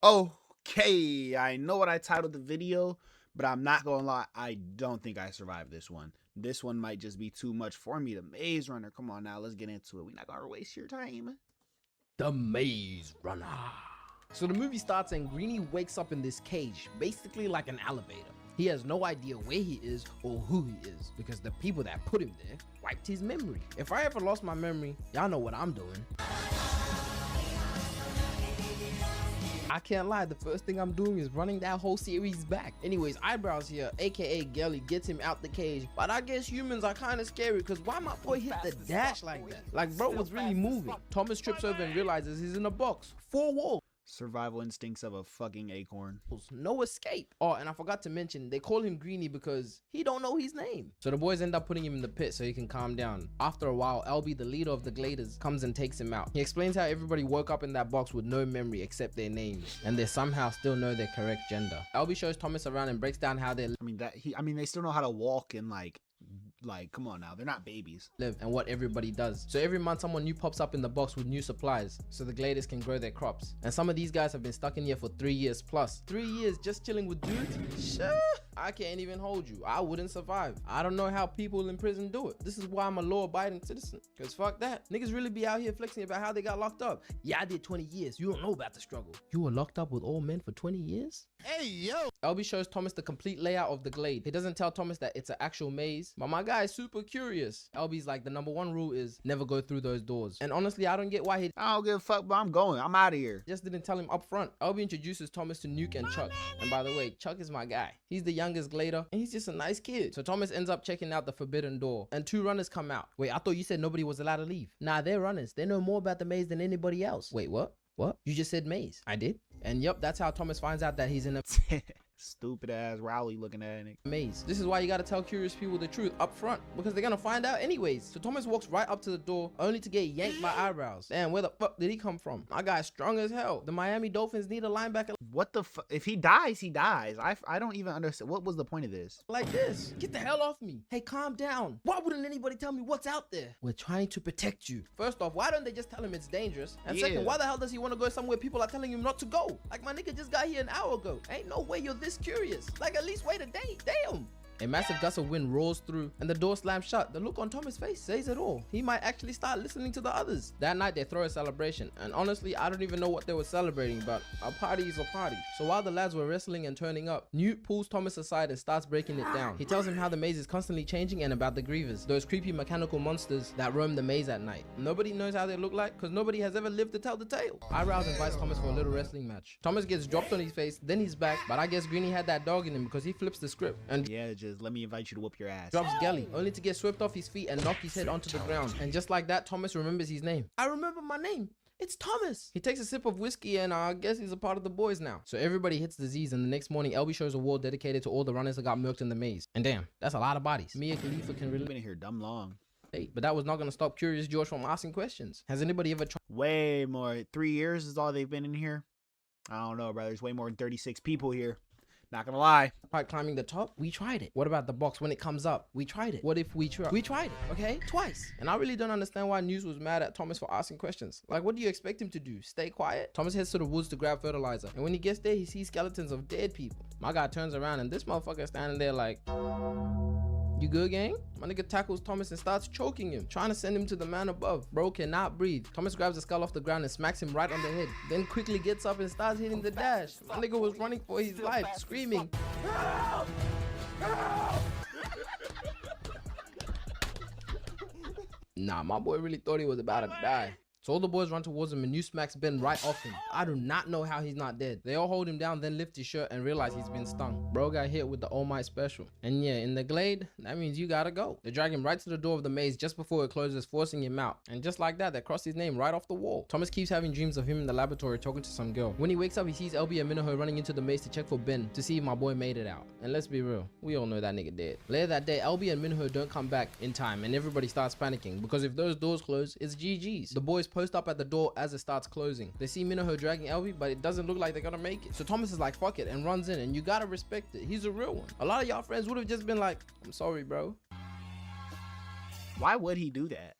Okay, I know what I titled the video, but I'm not gonna lie, I don't think I survived this one. This one might just be too much for me. The Maze Runner. Come on now, let's get into it. We're not gonna waste your time. The Maze Runner. So the movie starts and Greenie wakes up in this cage, basically like an elevator. He has no idea where he is or who he is because the people that put him there wiped his memory. If I ever lost my memory, y'all know what I'm doing. I can't lie, the first thing I'm doing is running that whole series back. Anyways, Eyebrows here, aka Gelly, gets him out the cage. But I guess humans are kind of scary because why my boy hit the dash like that? Like bro was really moving. Thomas trips over and realizes he's in a box. 4 walls. Survival instincts of a fucking acorn. No escape. Oh, and I forgot to mention, they call him Greenie because he don't know his name. So the boys end up putting him in the pit so he can calm down. After a while, LB, the leader of the Gladers, comes and takes him out. He explains how everybody woke up in that box with no memory except their names, and they somehow still know their correct gender. LB shows Thomas around and breaks down how they They still know how to walk and like come on now, they're not babies. Live and what everybody does. So every month someone new pops up in the box with new supplies so the Gladers can grow their crops. And some of these guys have been stuck in here for 3 years plus. 3 years just chilling with dudes? Sure. I can't even hold you. I wouldn't survive. I don't know how people in prison do it. This is why I'm a law-abiding citizen. Cause fuck that. Niggas really be out here flexing about how they got locked up. Yeah, I did 20 years. You don't know about the struggle. You were locked up with all men for 20 years? Hey, yo! LB shows Thomas the complete layout of the glade. He doesn't tell Thomas that it's an actual maze, but my guy is super curious. LB's like, the #1 rule is never go through those doors. And honestly, I don't get why he I don't give a fuck, but I'm going. I'm out of here. just didn't tell him up front. LB introduces Thomas to Nuke and Chuck. And by the way, Chuck is my guy. He's the youngest Glader, and he's just a nice kid. So Thomas ends up checking out the forbidden door, and 2 runners come out. Wait, I thought you said nobody was allowed to leave. Nah, they're runners. They know more about the maze than anybody else. Wait, what? What? You just said maze. I did. And yep, that's how Thomas finds out that he's in a Stupid ass Rowley looking at it. maze. This is why you gotta tell curious people the truth up front, because they're gonna find out anyways. So Thomas walks right up to the door, only to get yanked by Eyebrows. Damn, where the fuck did he come from? My guy's strong as hell. The Miami Dolphins need a linebacker What the fuck? If he dies, he dies. I don't even understand. What was the point of this? like this. Get the hell off me. Hey, calm down. Why wouldn't anybody tell me what's out there? We're trying to protect you. First off, why don't they just tell him it's dangerous? And Yeah. second, why the hell does he want to go somewhere people are telling him not to go? Like my nigga just got here an hour ago. Ain't no way you're this curious. Like at least wait a day. Damn. A massive gust of wind roars through and the door slams shut. The look on Thomas' face says it all. He might actually start listening to the others. That night they throw a celebration, and honestly I don't even know what they were celebrating, but a party is a party. So while the lads were wrestling and turning up, Newt pulls Thomas aside and starts breaking it down. He tells him how the maze is constantly changing and about the Grievers, those creepy mechanical monsters that roam the maze at night. Nobody knows how they look like because nobody has ever lived to tell the tale. Eyebrows invites Thomas for a little wrestling match. Thomas gets dropped on his face, then he's back, but I guess Greenie had that dog in him because he flips the script and Yeah, just let me invite you to whoop your ass. drops Gelly, only to get swept off his feet and knock his head onto the ground. And just like that, Thomas remembers his name. I remember my name. It's Thomas. He takes a sip of whiskey and I guess he's a part of the boys now. So everybody hits the Z's, and the next morning LB shows a wall dedicated to all the runners that got murked in the maze. And damn, that's a lot of bodies. Mia Khalifa can We've relate, been in here dumb long. but that was not gonna stop Curious George from asking questions. Has anybody ever Way more. 3 years is all they've been in here. I don't know, bro. There's way more than 36 people here. Not gonna lie. tried climbing the top? We tried it. What about the box when it comes up? We tried it. What if we try? We tried it, okay? Twice. And I really don't understand why News was mad at Thomas for asking questions. Like, what do you expect him to do? Stay quiet? Thomas heads to the woods to grab fertilizer. And when he gets there, he sees skeletons of dead people. My guy turns around and this motherfucker standing there like, you good, gang? My nigga tackles Thomas and starts choking him, trying to send him to the man above. Bro cannot breathe. Thomas grabs the skull off the ground and smacks him right on the head, then quickly gets up and starts hitting the dash. My nigga was running for his life, screaming, "Help! Help!" Nah, my boy really thought he was about to die. So all the boys run towards him and New smacks Ben right off him. I do not know how he's not dead. They all hold him down, then lift his shirt and realize he's been stung. Bro got hit with the All Might special. And yeah, in the glade, that means you gotta go. They drag him right to the door of the maze just before it closes, forcing him out. And just like that, they cross his name right off the wall. Thomas keeps having dreams of him in the laboratory talking to some girl. When he wakes up, he sees LB and Minaho running into the maze to check for Ben to see if my boy made it out. And let's be real, we all know that nigga dead. Later that day, LB and Minaho don't come back in time and everybody starts panicking because if those doors close, it's GG's. The boys post up at the door as it starts closing. They see Minaho dragging LB, but it doesn't look like they're gonna make it. So Thomas is like, fuck it, and runs in, and you gotta respect it. He's a real one. A lot of y'all friends would have just been like, I'm sorry, bro. Why would he do that?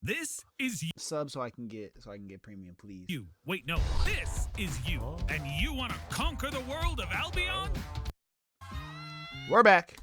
This is Sub so I can get premium, please. you. Wait, no. This is you. And you want to conquer the world of Albion? We're back.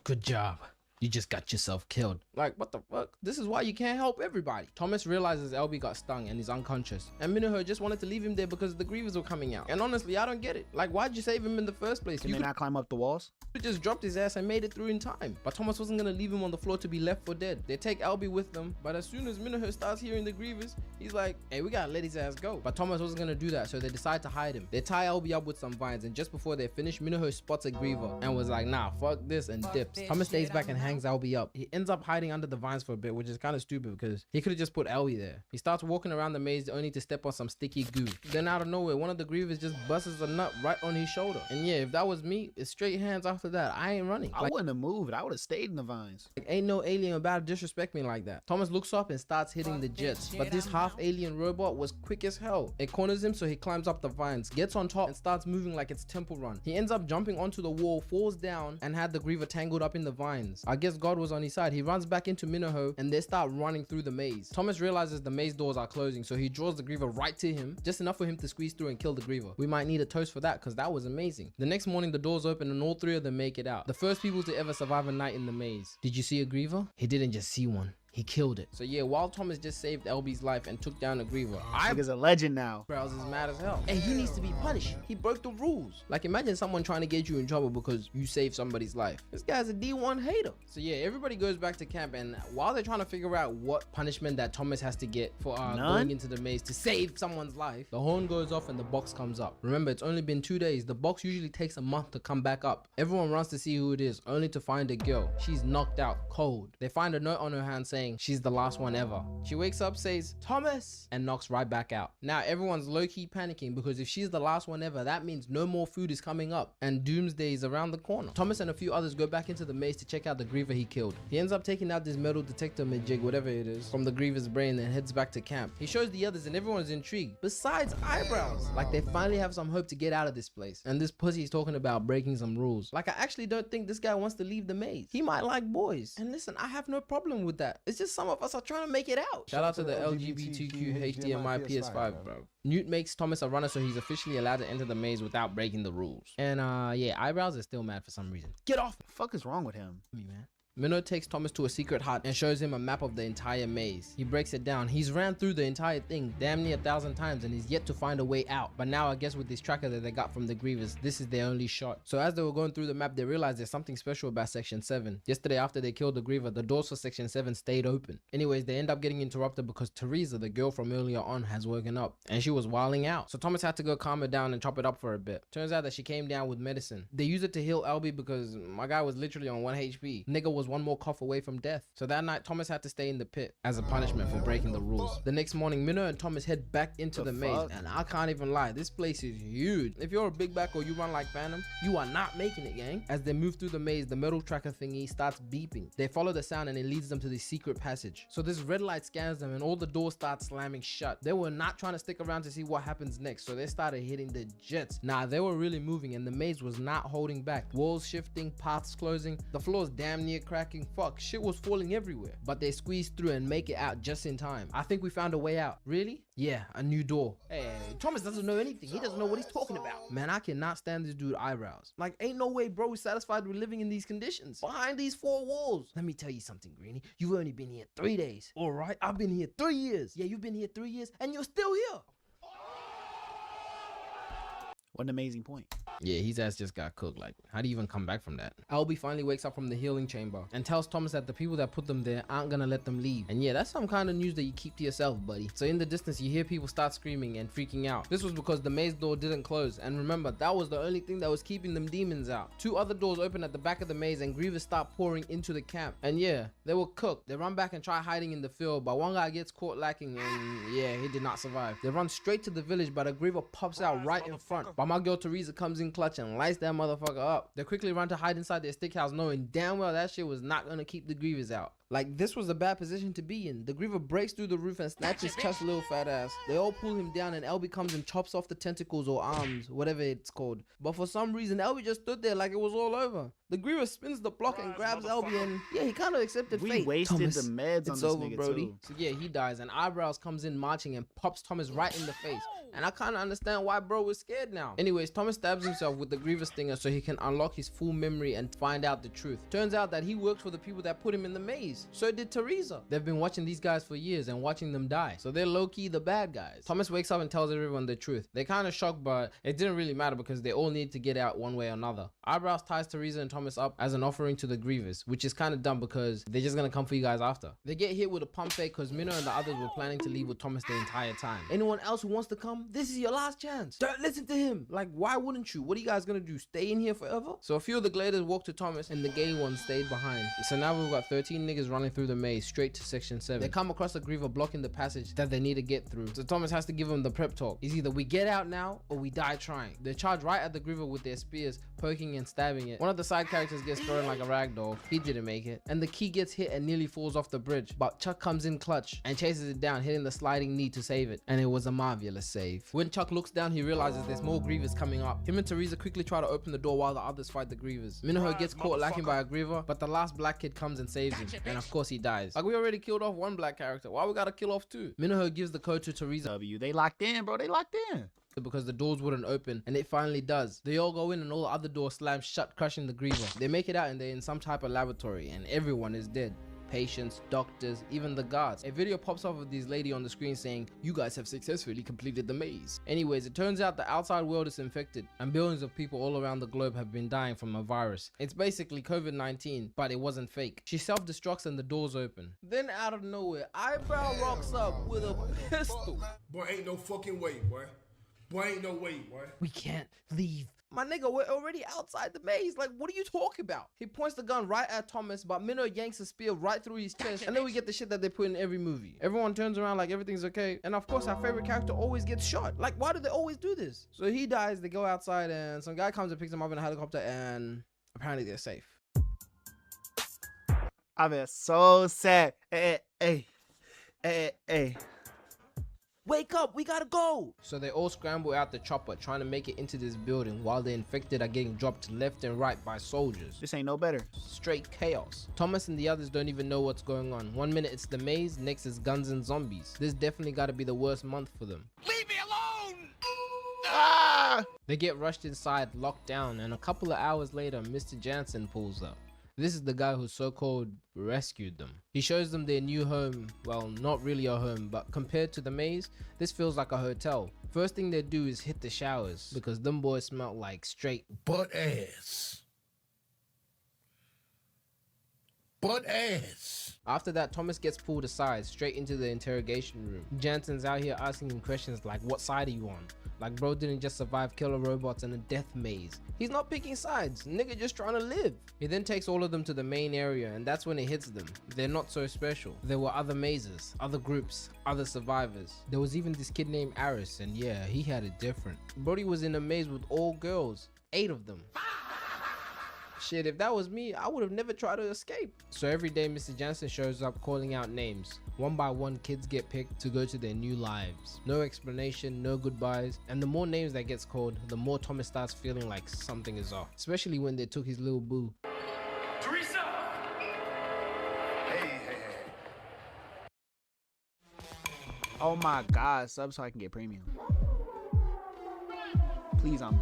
Good job. You just got yourself killed. Like, what the fuck? This is why you can't help everybody. Thomas realizes LB got stung and is unconscious. And Minoho just wanted to leave him there because the Grievers were coming out. And honestly, I don't get it. Like, why'd you save him in the first place? Can You they could not climb up the walls? just dropped his ass and made it through in time. But Thomas wasn't gonna leave him on the floor to be left for dead. They take LB with them, but as soon as Minoho starts hearing the Grievers, he's like, hey, we gotta let his ass go. But Thomas wasn't gonna do that, so they decide to hide him. They tie LB up with some vines, and just before they finish, Minoho spots a Griever and was like, nah, fuck this, and dips. Thomas stays back and hangs LB up. He ends up hiding under the vines for a bit, which is kind of stupid because he could have just put LB there. He starts walking around the maze only to step on some sticky goo. Then out of nowhere, one of the Grievers just busts a nut right on his shoulder. And yeah, if that was me, it's straight hands after that. I ain't running. I wouldn't have moved. I would have stayed in the vines. Like, ain't no alien about to disrespect me like that. Thomas looks up and starts hitting the jets, but this half alien robot was quick as hell. It corners him, so he climbs up the vines, gets on top, and starts moving like it's Temple Run. He ends up jumping onto the wall, falls down, and had the Griever tangled up in the vines. I guess God was on his side. He runs back into Minoho, and they start running through the maze. Thomas realizes the maze doors are closing, so he draws the Griever right to him, just enough for him to squeeze through and kill the Griever. We might need a toast for that, because that was amazing. The next morning, the doors open, and all three of them make it out. The first people to ever survive a night in the maze. Did you see a Griever? He didn't just see one. He killed it. So yeah, while Thomas just saved LB's life and took down a Griever, Nigga's a legend now. Eyebrows is mad as hell. And he needs to be punished. He broke the rules. Like, imagine someone trying to get you in trouble because you saved somebody's life. This guy's a D1 hater. So yeah, everybody goes back to camp, and while they're trying to figure out what punishment that Thomas has to get for going into the maze to save someone's life, the horn goes off and the box comes up. Remember, it's only been 2 days. The box usually takes a month to come back up. Everyone runs to see who it is, only to find a girl. She's knocked out cold. They find a note on her hand saying she's the last one ever. She wakes up, says Thomas, and knocks right back out. Now everyone's low-key panicking because if she's the last one ever, that means no more food is coming up and doomsday is around the corner. Thomas and a few others go back into the maze to check out the Griever he killed. He ends up taking out this metal detector majig, whatever it is, from the Griever's brain and heads back to camp. He shows the others and everyone's intrigued, besides Eyebrows. Like, they finally have some hope to get out of this place. And this pussy's talking about breaking some rules. Like, I actually don't think this guy wants to leave the maze. He might like boys. And listen, I have no problem with that. It's just some of us are trying to make it out. Shout out to the LGBTQ HDMI PS5, bro. Newt makes Thomas a runner, so he's officially allowed to enter the maze without breaking the rules. And yeah, Eyebrows is still mad for some reason. Get off The fuck is wrong with him? me, man. Minnow takes Thomas to a secret hut and shows him a map of the entire maze. He breaks it down. He's ran through the entire thing damn near 1,000 times and he's yet to find a way out. But now I guess with this tracker that they got from the Grievers, this is their only shot. So as they were going through the map, they realized there's something special about Section 7. Yesterday after they killed the Griever, the doors for Section 7 stayed open. Anyways, they end up getting interrupted because Teresa, the girl from earlier on, has woken up and she was wilding out. So Thomas had to go calm her down and chop it up for a bit. Turns out that she came down with medicine. They used it to heal LB because my guy was literally on 1 HP. Nigga was one more cough away from death. So that night, Thomas had to stay in the pit as a punishment for breaking the rules. The next morning, Minnow and Thomas head back into the maze, and I can't even lie, this place is huge. If you're a big back or you run like Phantom, you are not making it, gang. As they move through the maze, the metal tracker thingy starts beeping. They follow the sound and it leads them to the secret passage. So this red light scans them and all the doors start slamming shut. They were not trying to stick around to see what happens next, so they started hitting the jets. Nah, they were really moving and the maze was not holding back. Walls shifting, paths closing, the floor's damn near cracking. Fuck, shit was falling everywhere. But they squeezed through and make it out just in time. I think we found a way out. Really? Yeah, a new door. Hey, Thomas doesn't know anything. He doesn't know what he's talking about. Man, I cannot stand this dude Eyebrows. Like, ain't no way bro is satisfied with living in these conditions. Behind these 4 walls. Let me tell you something, Greenie. You've only been here 3 days. Alright, I've been here 3 years. Yeah, you've been here 3 years and you're still here. What an amazing point. Yeah, his ass just got cooked. Like, how do you even come back from that? Albie finally wakes up from the healing chamber and tells Thomas that the people that put them there aren't gonna let them leave. And yeah, that's some kind of news that you keep to yourself, buddy. So in the distance, you hear people start screaming and freaking out. This was because the maze door didn't close. And remember, that was the only thing that was keeping them demons out. 2 other doors open at the back of the maze and Grievous start pouring into the camp. And yeah, they were cooked. They run back and try hiding in the field, but one guy gets caught lacking and yeah, he did not survive. They run straight to the village, but a Griever pops out right in front. But my girl Teresa comes in clutch and lights that motherfucker up. They quickly run to hide inside their stick house, knowing damn well that shit was not gonna keep the Grievous out. Like, this was a bad position to be in. The Griever breaks through the roof and snatches Chuck's little fat ass. They all pull him down and LB comes and chops off the tentacles or arms, whatever it's called. But for some reason, LB just stood there like it was all over. The Griever spins the block and grabs LB, and yeah, he kind of accepted We fate. wasted Thomas, the meds on it's this over, nigga Brody. too. So yeah, he dies, and Eyebrows comes in marching and pops Thomas right in the face. And I kind of understand why bro was scared now. Anyways, Thomas stabs himself with the Griever stinger so he can unlock his full memory and find out the truth. Turns out that he worked for the people that put him in the maze. So did Teresa. They've been watching these guys for years and watching them die. So they're low-key the bad guys. Thomas wakes up and tells everyone the truth. They're kind of shocked, but it didn't really matter because they all need to get out one way or another. Eyebrows ties Teresa and Thomas up as an offering to the Grievers, which is kind of dumb because they're just gonna come for you guys after. They get hit with a pump fake because Minnow and the others were planning to leave with Thomas the entire time. Anyone else who wants to come, this is your last chance. Don't listen to him. Like, why wouldn't you? What are you guys gonna do? Stay in here forever? So a few of the Gladers walked to Thomas and the gay ones stayed behind. So now we've got 13 niggas running through the maze straight to section 7. They come across a Griever blocking the passage that they need to get through. So Thomas has to give them the prep talk. It's either we get out now or we die trying. They charge right at the Griever with their spears, poking and stabbing it. One of the side characters gets thrown like a rag doll. He didn't make it. And the key gets hit and nearly falls off the bridge. But Chuck comes in clutch and chases it down, hitting the sliding knee to save it. And it was a marvelous save. When Chuck looks down, he realizes there's more Grievers coming up. Him and Teresa quickly try to open the door while the others fight the Grievers. Minho gets caught lacking by a Griever, but the last black kid comes and saves him. And of course he dies. Like, we already killed off one black character. Why we gotta kill off two? Minho gives the code to Teresa They locked in, bro. They locked in. because the doors wouldn't open, and it finally does. They all go in and all the other doors slam shut, crushing the Griever. They make it out and they're in some type of laboratory and everyone is dead. Patients, doctors, even the guards. A video pops up of this lady on the screen saying, "You guys have successfully completed the maze." Anyways, it turns out the outside world is infected and billions of people all around the globe have been dying from a virus. It's basically COVID-19, but it wasn't fake. She self-destructs and the doors open. Then out of nowhere, Eyebrow rocks up with a pistol. Boy, ain't no fucking way, boy. Boy, ain't no way, boy. We can't leave. My nigga, we're already outside the maze. Like, what are you talking about? He points the gun right at Thomas, but Minnow yanks a spear right through his chest. And then we get the shit that they put in every movie. Everyone turns around like everything's okay. And of course, our favorite character always gets shot. Like, why do they always do this? So he dies, they go outside, and some guy comes and picks him up in a helicopter, and apparently they're safe. I been so sad. Hey. Wake up, we gotta go! So they all scramble out the chopper, trying to make it into this building, while the infected are getting dropped left and right by soldiers. This ain't no better. Straight chaos. Thomas and the others don't even know what's going on. One minute it's the maze, next it's guns and zombies. This definitely gotta be the worst month for them. Leave me alone! Ah! They get rushed inside, locked down, and a couple of hours later, Mr. Jansen pulls up. This is the guy who so-called rescued them. He shows them their new home. Well, not really a home, but compared to the maze, this feels like a hotel. First thing they do is hit the showers, because them boys smell like straight Butt ass. Butt ass. After that, Thomas gets pulled aside, straight into the interrogation room. Jansen's out here asking him questions like, what side are you on? Like, bro didn't just survive killer robots and a death maze. He's not picking sides, nigga just trying to live. He then takes all of them to the main area, and that's when it hits them. They're not so special. There were other mazes, other groups, other survivors. There was even this kid named Aris, and yeah, he had it different. Brody was in a maze with all girls, 8 of them. Shit, if that was me, I would have never tried to escape. So every day, Mr. Jansen shows up calling out names. One by one, kids get picked to go to their new lives. No explanation, no goodbyes, and the more names that gets called, the more Thomas starts feeling like something is off. Especially when they took his little boo. Teresa! Hey. Oh my God, sub so I can get premium. Please, I'm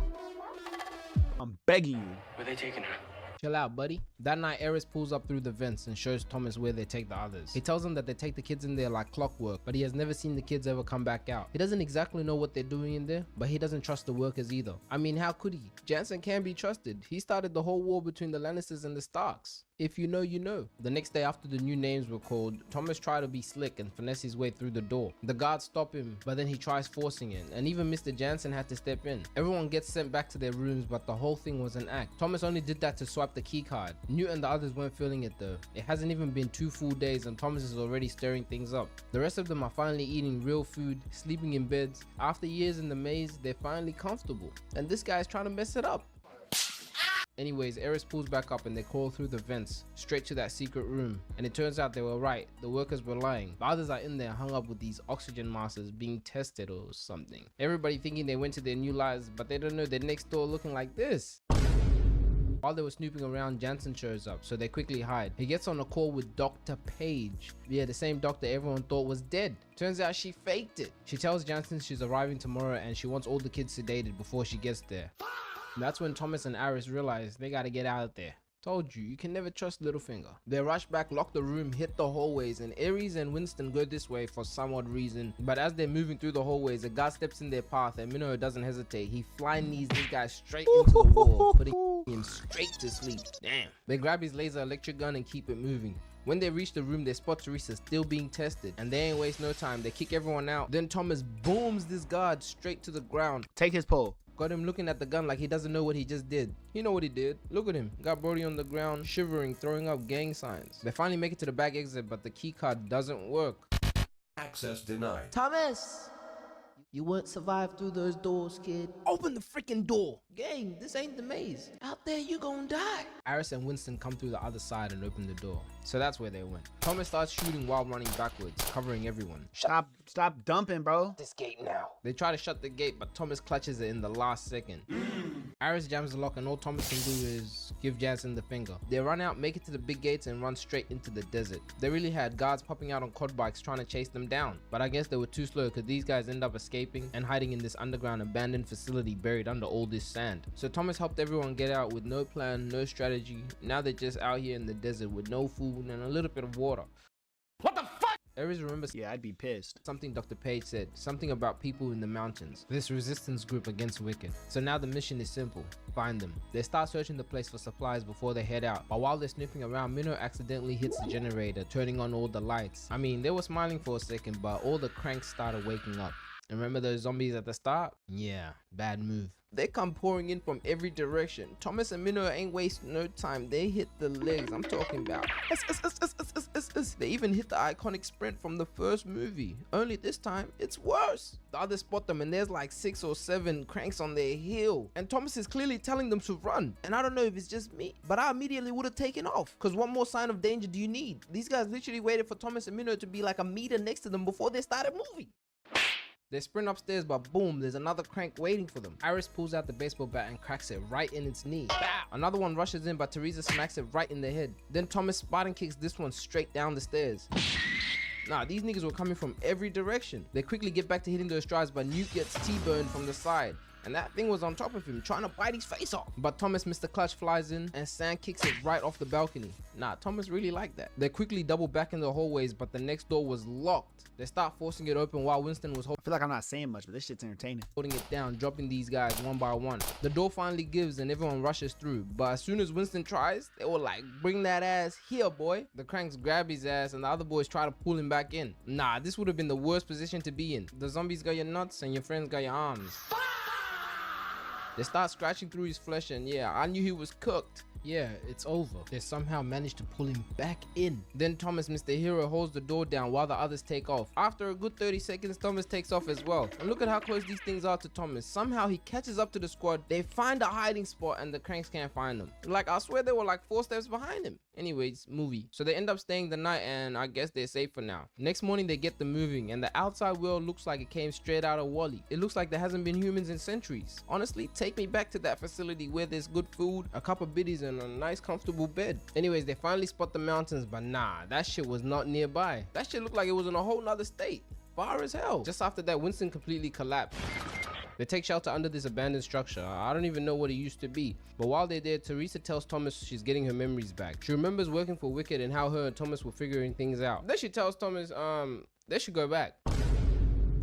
begging you. Where they taking her? Chill out, buddy. That night, Eris pulls up through the vents and shows Thomas where they take the others. He tells them that they take the kids in there like clockwork, but he has never seen the kids ever come back out. He doesn't exactly know what they're doing in there, but he doesn't trust the workers either. I mean, how could he? Jansen can be trusted. He started the whole war between the Lannisters and the Starks. If you know, you know. The next day after the new names were called, Thomas tried to be slick and finesse his way through the door. The guards stop him, but then he tries forcing it, and even Mr. Jansen had to step in. Everyone gets sent back to their rooms, but the whole thing was an act. Thomas only did that to swipe the key card. Newt and the others weren't feeling it though. It hasn't even been 2 full days and Thomas is already stirring things up. The rest of them are finally eating real food, sleeping in beds. After years in the maze, they're finally comfortable. And this guy's trying to mess it up. Anyways, Eris pulls back up and they crawl through the vents straight to that secret room, and it turns out they were right. The workers were lying. The others are in there hung up with these oxygen masks being tested or something. Everybody thinking they went to their new lives, but they don't know they're next door looking like this. While they were snooping around, Jansen shows up, so they quickly hide. He gets on a call with Dr. Page. Yeah, the same doctor everyone thought was dead. Turns out she faked it. She tells Jansen she's arriving tomorrow and she wants all the kids sedated before she gets there. And that's when Thomas and Aris realize they gotta get out there. Told you, you can never trust Littlefinger. They rush back, lock the room, hit the hallways, and Ares and Winston go this way for some odd reason. But as they're moving through the hallways, a guard steps in their path and Minoru doesn't hesitate. He fly knees this guy straight into the wall, putting him straight to sleep. Damn. They grab his laser electric gun and keep it moving. When they reach the room, they spot Teresa still being tested, and they ain't waste no time. They kick everyone out. Then Thomas booms this guard straight to the ground. Take his pole. Got him looking at the gun like he doesn't know what he just did. You know what he did. Look at him. Got Brody on the ground, shivering, throwing up gang signs. They finally make it to the back exit, but the key card doesn't work. Access denied. Thomas! You won't survive through those doors, kid. Open the freaking door. Gang, this ain't the maze. Out there, you gonna die. Aris and Winston come through the other side and open the door. So that's where they went. Thomas starts shooting while running backwards, covering everyone. Stop dumping, bro. This gate now. They try to shut the gate, but Thomas clutches it in the last second. Aris jams the lock and all Thomas can do is give Jansen the finger. They run out, make it to the big gates and run straight into the desert. They really had guards popping out on quad bikes trying to chase them down. But I guess they were too slow because these guys end up escaping and hiding in this underground abandoned facility buried under all this sand. So Thomas helped everyone get out with no plan, no strategy. Now they're just out here in the desert with no food and a little bit of water. What the fuck? Ares remembers Yeah, I'd be pissed. something Dr. Page said, something about people in the mountains, this resistance group against Wicked. So now the mission is simple, find them. They start searching the place for supplies before they head out, but while they're sniffing around, Minho accidentally hits the generator, turning on all the lights. I mean, they were smiling for a second, but all the cranks started waking up. And remember those zombies at the start? Yeah, bad move. They come pouring in from every direction. Thomas and Minho ain't wasting no time. They hit the legs I'm talking about. They even hit the iconic sprint from the first movie. Only this time, it's worse. The others spot them and there's like 6 or 7 cranks on their heel. And Thomas is clearly telling them to run. And I don't know if it's just me, but I immediately would have taken off. Cause what more sign of danger do you need? These guys literally waited for Thomas and Minho to be like a meter next to them before they started moving. They sprint upstairs, but boom, there's another crank waiting for them. Aris pulls out the baseball bat and cracks it right in its knee. Bow! Another one rushes in, but Teresa smacks it right in the head. Then Thomas Spartan kicks this one straight down the stairs. Nah, these niggas were coming from every direction. They quickly get back to hitting those strides, but Newt gets T-burned from the side. And that thing was on top of him, trying to bite his face off. But Thomas Mr. Clutch flies in and Sam kicks it right off the balcony. Nah, Thomas really liked that. They quickly double back in the hallways, but the next door was locked. They start forcing it open while Winston was I feel like I'm not saying much, but this shit's entertaining. holding it down, dropping these guys one by one. The door finally gives and everyone rushes through. But as soon as Winston tries, they were like, bring that ass here, boy. The cranks grab his ass and the other boys try to pull him back in. Nah, this would have been the worst position to be in. The zombies got your nuts and your friends got your arms. They start scratching through his flesh and yeah, I knew he was cooked. Yeah, it's over. They somehow managed to pull him back in. Then Thomas, Mr. Hero, holds the door down while the others take off. After a good 30 seconds, Thomas takes off as well. And look at how close these things are to Thomas. Somehow he catches up to the squad. They find a hiding spot and the cranks can't find them. Like, I swear they were like 4 steps behind him. Anyways, movie. So they end up staying the night and I guess they're safe for now. Next morning they get them moving and the outside world looks like it came straight out of Wall-E. It looks like there hasn't been humans in centuries. Honestly, take me back to that facility where there's good food, a cup of biddies and a nice comfortable bed. Anyways, they finally spot the mountains, but nah, that shit was not nearby. That shit looked like it was in a whole nother state. Far as hell. Just after that, Winston completely collapsed. They take shelter under this abandoned structure. I don't even know what it used to be. But while they're there, Teresa tells Thomas she's getting her memories back. She remembers working for Wicked and how her and Thomas were figuring things out. Then she tells Thomas, they should go back.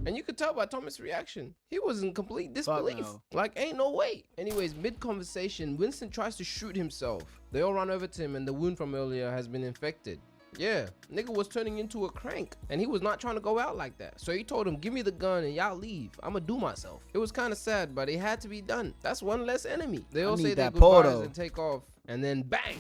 And you could tell by Thomas' reaction. He was in complete disbelief. no. Like, ain't no way. Anyways, mid-conversation, Winston tries to shoot himself. They all run over to him and the wound from earlier has been infected. Yeah, nigga was turning into a crank and he was not trying to go out like that. So he told him, give me the gun and y'all leave. I'ma do myself. It was kind of sad, but it had to be done. That's one less enemy. They all say their goodbyes and take off and then bang.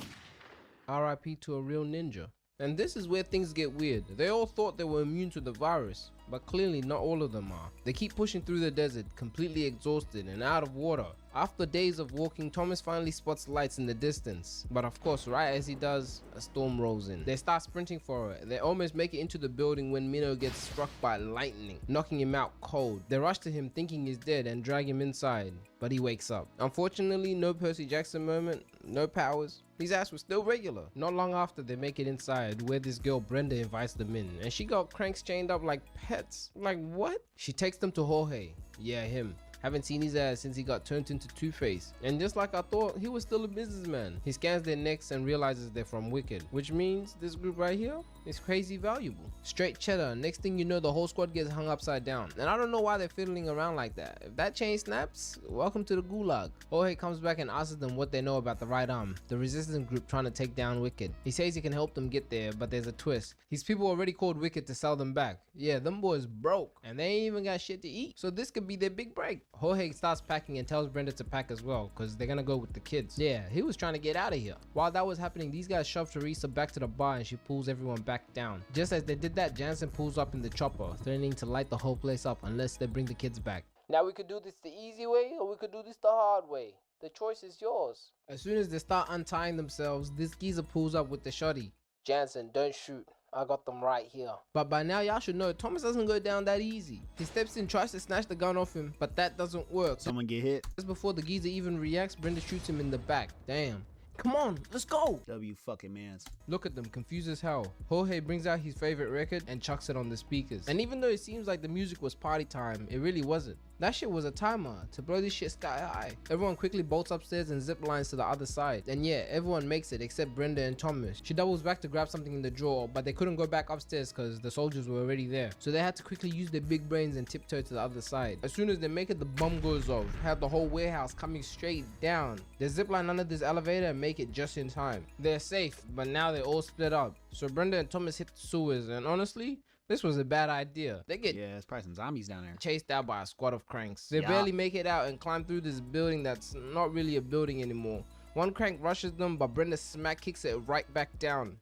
RIP to a real ninja. And this is where things get weird. They all thought they were immune to the virus, but clearly not all of them are. They keep pushing through the desert, completely exhausted and out of water. After days of walking, Thomas finally spots lights in the distance. But of course, right as he does, a storm rolls in. They start sprinting for it. They almost make it into the building when Minho gets struck by lightning, knocking him out cold. They rush to him thinking he's dead and drag him inside, but he wakes up. Unfortunately, no Percy Jackson moment, no powers. His ass was still regular. Not long after, they make it inside where this girl Brenda invites them in, and she got cranks chained up like pets. Like what? She takes them to Jorge. Yeah, him. Haven't seen his ass since he got turned into Two-Face. And just like I thought, he was still a businessman. He scans their necks and realizes they're from Wicked, which means this group right here is crazy valuable. Straight cheddar. Next thing you know, the whole squad gets hung upside down. And I don't know why they're fiddling around like that. If that chain snaps, welcome to the gulag. Jorge comes back and asks them what they know about the Right Arm, the resistance group trying to take down Wicked. He says he can help them get there, but there's a twist. His people already called Wicked to sell them back. Yeah, them boys broke, and they ain't even got shit to eat. So this could be their big break. Jorge starts packing and tells Brenda to pack as well, because they're gonna go with the kids. Yeah, he was trying to get out of here. While that was happening, these guys shove Teresa back to the bar and she pulls everyone back down. Just as they did that, Jansen pulls up in the chopper, threatening to light the whole place up unless they bring the kids back. Now we could do this the easy way, or we could do this the hard way. The choice is yours. As soon as they start untying themselves, this geezer pulls up with the shotty. Jansen, don't shoot. I got them right here. But by now y'all should know Thomas doesn't go down that easy. He steps in, tries to snatch the gun off him, but that doesn't work. Someone get hit. Just before the geezer even reacts, Brenda shoots him in the back. Damn. Come on, let's go. W fucking mans. Look at them, confused as hell. Jorge brings out his favorite record and chucks it on the speakers. And even though it seems like the music was party time, it really wasn't. That shit was a timer to blow this shit sky high. Everyone quickly bolts upstairs and zip lines to the other side. And yeah, everyone makes it except Brenda and Thomas. She doubles back to grab something in the drawer, but they couldn't go back upstairs because the soldiers were already there. So they had to quickly use their big brains and tiptoe to the other side. As soon as they make it, the bomb goes off. Have the whole warehouse coming straight down. They zip line under this elevator and make it just in time. They're safe, but now they all split up. So Brenda and Thomas hit the sewers, and honestly, this was a bad idea. They get there's probably some zombies down there. chased out by a squad of cranks. They barely make it out and climb through this building that's not really a building anymore. One crank rushes them, but Brenda smack kicks it right back down.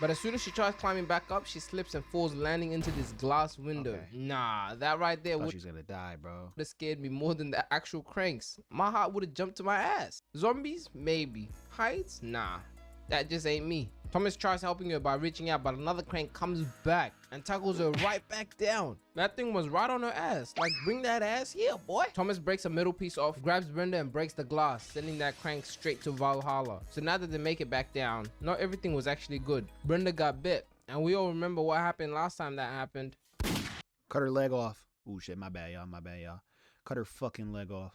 But as soon as she tries climbing back up, she slips and falls, landing into this glass window. Okay. Nah, that right there would She's gonna die, bro. have scared me more than the actual cranks. My heart would have jumped to my ass. Zombies? Maybe. Heights? Nah. That just ain't me. Thomas tries helping her by reaching out, but another crank comes back and tackles her right back down. That thing was right on her ass. Like, bring that ass here, boy. Thomas breaks a middle piece off, grabs Brenda and breaks the glass, sending that crank straight to Valhalla. So now that they make it back down, not everything was actually good. Brenda got bit, and we all remember what happened last time that happened. Cut her leg off. Ooh, shit, my bad, y'all. My bad, y'all. Cut her fucking leg off.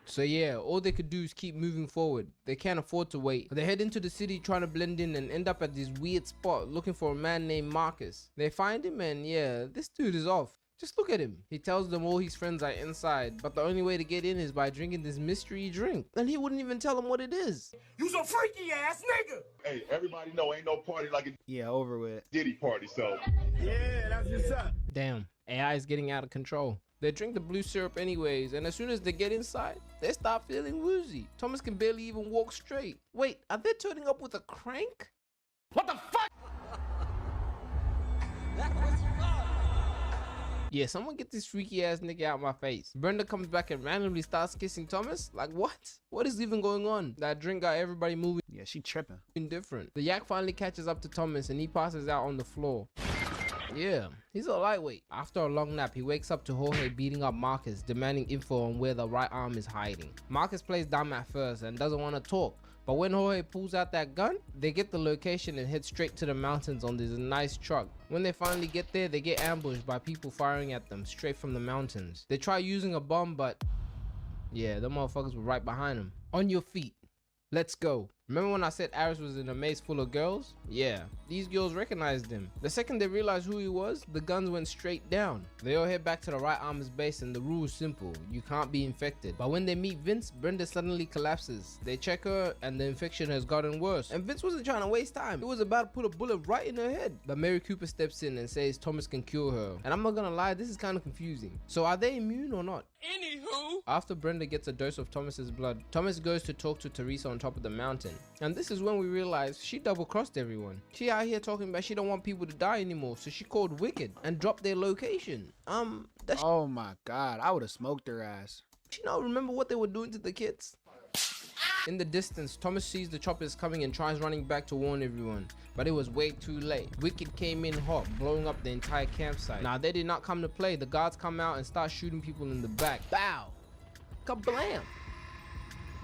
So yeah, all they could do is keep moving forward. They can't afford to wait. They head into the city trying to blend in and end up at this weird spot looking for a man named Marcus. They find him and yeah, this dude is off. Just look at him. He tells them all his friends are inside, but the only way to get in is by drinking this mystery drink. And he wouldn't even tell them what it is. You some freaky ass nigga. Hey, everybody know ain't no party like a Yeah, over with. Diddy party, so. Yeah, that's what's up. Damn, AI is getting out of control. They drink the blue syrup anyways, and as soon as they get inside, they start feeling woozy. Thomas can barely even walk straight. Wait, are they turning up with a crank? What the fuck? Yeah, someone get this freaky ass nigga out my face. Brenda comes back and randomly starts kissing Thomas. Like what? What is even going on? That drink got everybody moving Yeah, she tripping. different. The yak finally catches up to Thomas and he passes out on the floor. Yeah, he's a lightweight. After a long nap, he wakes up to Jorge beating up Marcus, demanding info on where the right arm is hiding. Marcus plays dumb at first and doesn't want to talk, but when Jorge pulls out that gun, they get the location and head straight to the mountains on this nice truck. When they finally get there, they get ambushed by people firing at them straight from the mountains. They try using a bomb, but yeah, the motherfuckers were right behind them. On your feet. Let's go. Remember when I said Aris was in a maze full of girls? Yeah, these girls recognized him. The second they realized who he was, the guns went straight down. They all head back to the Right Arm's base and the rule is simple, you can't be infected. But when they meet Vince, Brenda suddenly collapses. They check her and the infection has gotten worse. And Vince wasn't trying to waste time, he was about to put a bullet right in her head. But Mary Cooper steps in and says Thomas can cure her. And I'm not gonna lie, this is kind of confusing. So are they immune or not? Anywho, After Brenda gets a dose of Thomas's blood, Thomas goes to talk to Teresa on top of the mountain. And this is when we realize she double-crossed everyone. She out here talking about she don't want people to die anymore, so she called Wicked and dropped their location. That's Oh my god, I would have smoked her ass. You know, remember what they were doing to the kids? In the distance, Thomas sees the choppers coming and tries running back to warn everyone, but it was way too late. Wicked came in hot, blowing up the entire campsite. Now, they did not come to play. The guards come out and start shooting people in the back. Bow! Kablam!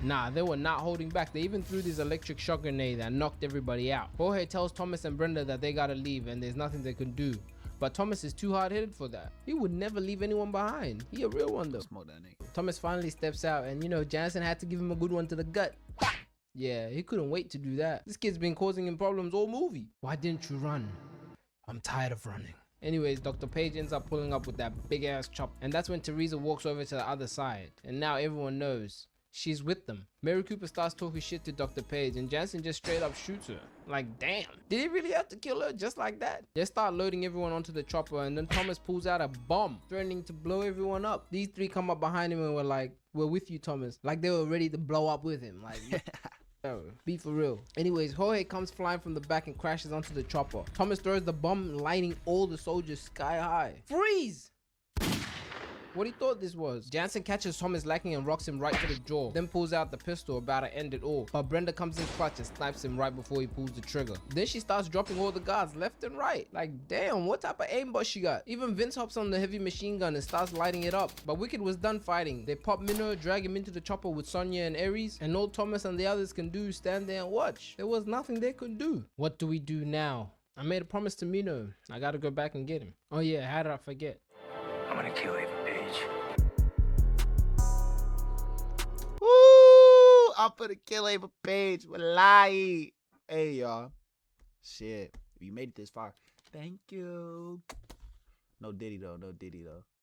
Nah, they were not holding back. They even threw this electric shock grenade that knocked everybody out. Jorge tells Thomas and Brenda that they gotta leave and there's nothing they can do. But Thomas is too hard-headed for that. He would never leave anyone behind. He a real one though. Smoke that nigga. Thomas finally steps out and you know, Jansen had to give him a good one to the gut. Yeah, he couldn't wait to do that. This kid's been causing him problems all movie. Why didn't you run? I'm tired of running. Anyways, Dr. Page ends up pulling up with that big ass chop. And that's when Teresa walks over to the other side. And now everyone knows. She's with them. Mary Cooper starts talking shit to Dr. Page and Jansen just straight up shoots her. Like, damn, did he really have to kill her just like that? They start loading everyone onto the chopper and then Thomas pulls out a bomb, threatening to blow everyone up. These three come up behind him and were like, we're with you, Thomas. Like they were ready to blow up with him. Like, oh, be for real. Anyways, Jorge comes flying from the back and crashes onto the chopper. Thomas throws the bomb, lighting all the soldiers sky high. Freeze! What he thought this was. Jansen catches Thomas lacking and rocks him right to the jaw, then pulls out the pistol about to end it all. But Brenda comes in clutch and snipes him right before he pulls the trigger. Then she starts dropping all the guards left and right. Like damn, what type of aimbot she got? Even Vince hops on the heavy machine gun and starts lighting it up. But Wicked was done fighting. They pop Minnow, drag him into the chopper with Sonya and Ares, and all Thomas and the others can do is stand there and watch. There was nothing they could do. What do we do now? I made a promise to Minnow. I gotta go back and get him. Oh yeah, how did I forget? I'm gonna kill Ava Page. Woo! I'm gonna kill Ava Page. Wallahi. Hey, y'all. Shit. If you made it this far, thank you. No Diddy, though. No Diddy, though.